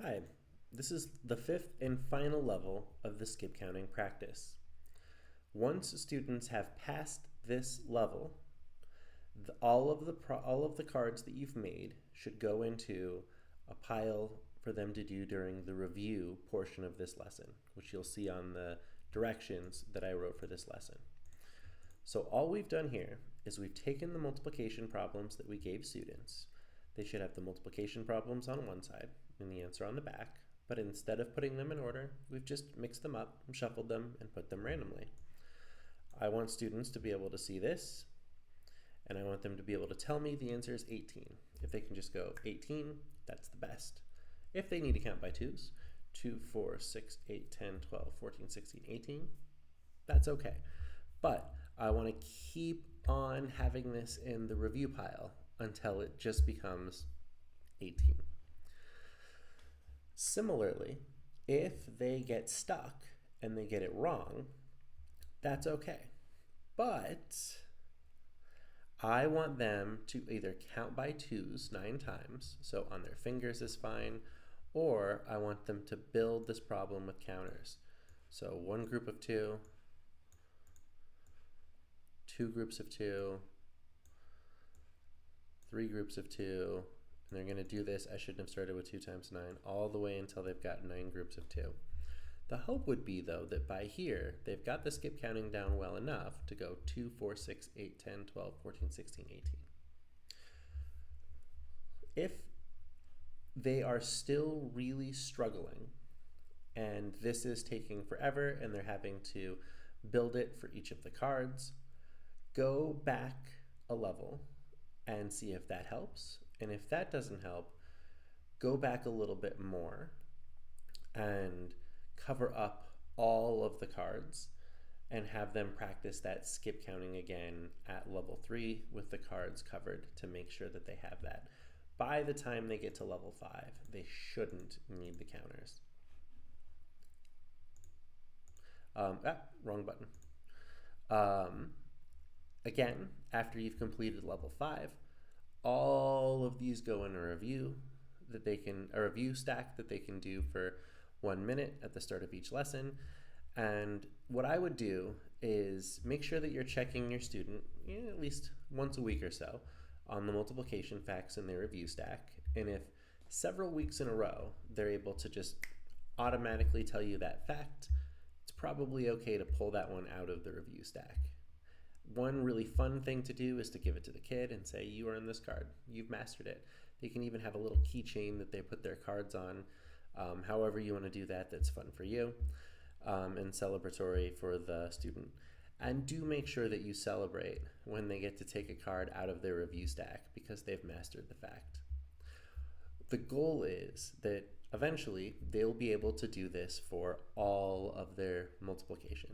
Hi, this is the fifth and final level of the skip counting practice. Once students have passed this level, all of the cards that you've made should go into a pile for them to do during the review portion of this lesson, which you'll see on the directions that I wrote for this lesson. So all we've done here is we've taken the multiplication problems that we gave students. They should have the multiplication problems on one side and the answer on the back, but instead of putting them in order, we've just mixed them up, shuffled them, and put them randomly. I want students to be able to see this, and I want them to be able to tell me the answer is 18. If they can just go 18, that's the best. If they need to count by twos, 2, 4, 6, 8, 10, 12, 14, 16, 18, that's okay. But I want to keep on having this in the review pile until it just becomes 18. Similarly, if they get stuck and they get it wrong, that's okay. But I want them to either count by twos 9 times, so on their fingers is fine, or I want them to build this problem with counters. So one group of 2, 2 groups of 2, 3 groups of 2, and they're going to do this. I shouldn't have started with 2 times 9, all the way until they've got 9 groups of 2. The hope would be, though, that by here, they've got the skip counting down well enough to go 2, 4, 6, 8, 10, 12, 14, 16, 18. If they are still really struggling, and this is taking forever, and they're having to build it for each of the cards, go back a level and see if that helps. And if that doesn't help, go back a little bit more and cover up all of the cards and have them practice that skip counting again at level 3 with the cards covered to make sure that they have that. By the time they get to level 5, they shouldn't need the counters. Wrong button. Again, after you've completed level 5, all of these go in a review stack that they can do for 1 minute at the start of each lesson. And what I would do is make sure that you're checking your student at least once a week or so on the multiplication facts in their review stack. And if several weeks in a row they're able to just automatically tell you that fact, it's probably okay to pull that one out of the review stack. One really fun thing to do is to give it to the kid and say, you earned this card, you've mastered it. They can even have a little keychain that they put their cards on, however you want to do that, that's fun for you, and celebratory for the student. And do make sure that you celebrate when they get to take a card out of their review stack because they've mastered the fact. The goal is that eventually they'll be able to do this for all of their multiplication.